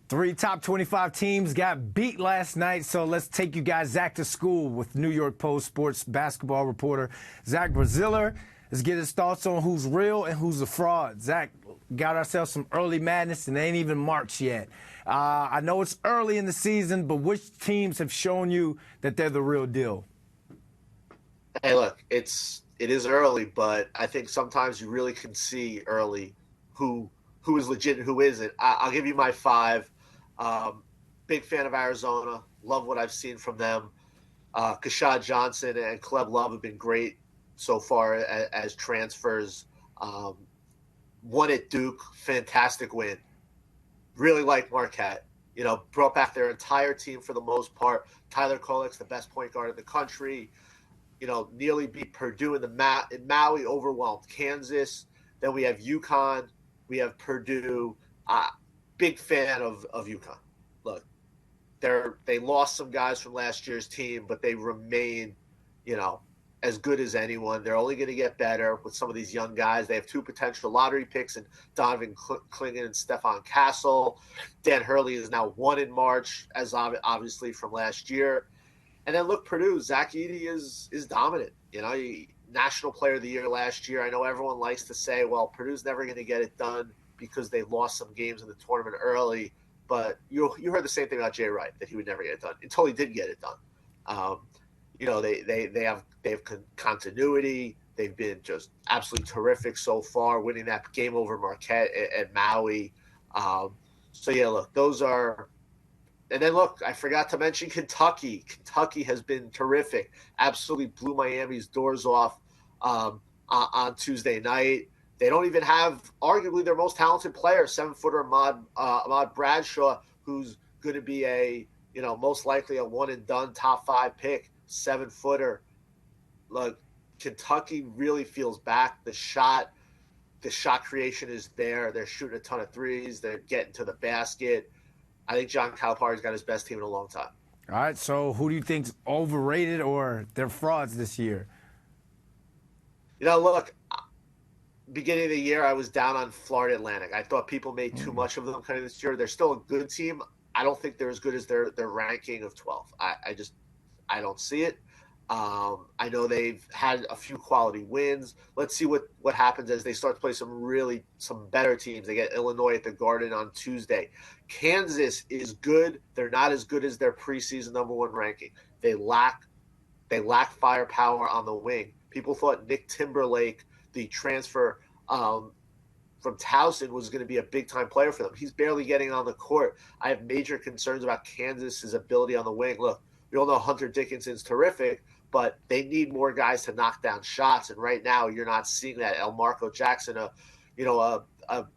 Three top 25 teams got beat last night, so let's take you guys back to school with New York Post sports basketball reporter Zach Braziller. Let's get his thoughts on who's real and who's a fraud. Zach, got ourselves some early madness, and it ain't even March yet. I know it's early in the season, but which teams have shown you that they're the real deal? Hey, look, it is early, but I think sometimes you really can see early who is legit and who isn't. I'll give you my five. Big fan of Arizona. Love what I've seen from them. Kashad Johnson and Caleb Love have been great so far as transfers. One at Duke, fantastic win. Really like Marquette. Brought back their entire team for the most part. Tyler Kolek's the best point guard in the country. Nearly beat Purdue in Maui, overwhelmed Kansas. Then we have UConn. We have Purdue. Big fan of UConn. Look, they lost some guys from last year's team, but they remain, as good as anyone. They're only going to get better with some of these young guys. They have two potential lottery picks in Donovan Clingan and Stephon Castle. Dan Hurley is now one in March, as obviously from last year. And then look, Purdue, Zach Edey is dominant. National Player of the Year last year. I know everyone likes to say, well, Purdue's never going to get it done because they lost some games in the tournament early. But you heard the same thing about Jay Wright, that he would never get it done until he did get it done. They have continuity. They've been just absolutely terrific so far, winning that game over Marquette at Maui. Look, those are. And then look, I forgot to mention Kentucky. Kentucky has been terrific. Absolutely blew Miami's doors off on Tuesday night. They don't even have arguably their most talented player, 7-footer Ahmad Bradshaw, who's going to be most likely a one and done top 5 pick, 7-footer. Look, Kentucky really feels back. The shot creation is there. They're shooting a ton of threes. They're getting to the basket. I think John Calipari's got his best team in a long time. All right, so who do you think's overrated or they're frauds this year? Look, beginning of the year, I was down on Florida Atlantic. I thought people made too much of them kind of this year. They're still a good team. I don't think they're as good as their ranking of 12. I don't see it. I know they've had a few quality wins. Let's see what happens as they start to play some better teams. They get Illinois at the Garden on Tuesday. Kansas is good. They're not as good as their preseason number 1 ranking. They lack firepower on the wing. People thought Nick Timberlake, the transfer from Towson, was going to be a big-time player for them. He's barely getting on the court. I have major concerns about Kansas's ability on the wing. Look, we all know Hunter Dickinson's terrific, but they need more guys to knock down shots. And right now, you're not seeing that. Elmarko Jackson, a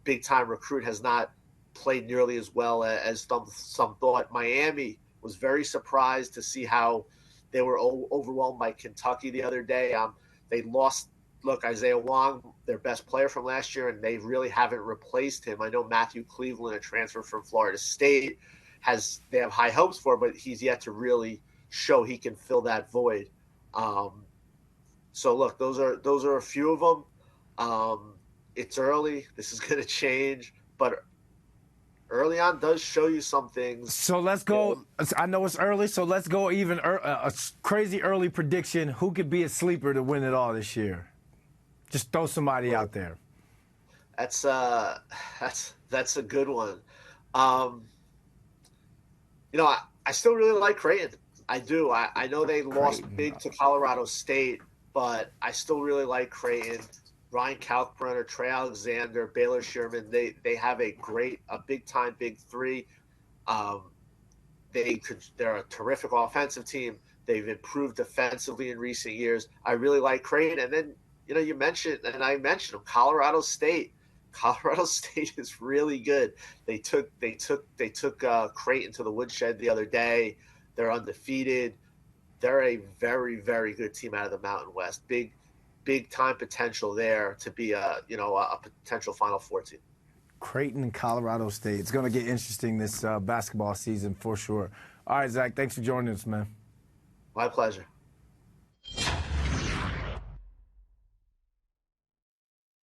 big-time recruit, has not played nearly as well as some thought. Miami was very surprised to see how they were overwhelmed by Kentucky the other day. They lost, Isaiah Wong, their best player from last year, and they really haven't replaced him. I know Matthew Cleveland, a transfer from Florida State, they have high hopes for, but he's yet to really show he can fill that void. Look, those are a few of them. It's early. This is going to change, but early on does show you some things. So let's go. I know it's early, so let's go even a crazy early prediction. Who could be a sleeper to win it all this year? Just throw somebody out there. That's a good one. I still really like Creighton. I do. I know they lost big to Colorado State, but I still really like Creighton. Ryan Kalkbrenner, Trey Alexander, Baylor Sherman, they have a big-time big three. They're a terrific offensive team. They've improved defensively in recent years. I really like Creighton. And then, you mentioned, and I mentioned them, Colorado State. Colorado State is really good. They took Creighton to the woodshed the other day. They're undefeated. They're a very, very good team out of the Mountain West. Big time potential there to be a potential Final Four team. Creighton and Colorado State. It's going to get interesting this basketball season for sure. All right, Zach, thanks for joining us, man. My pleasure.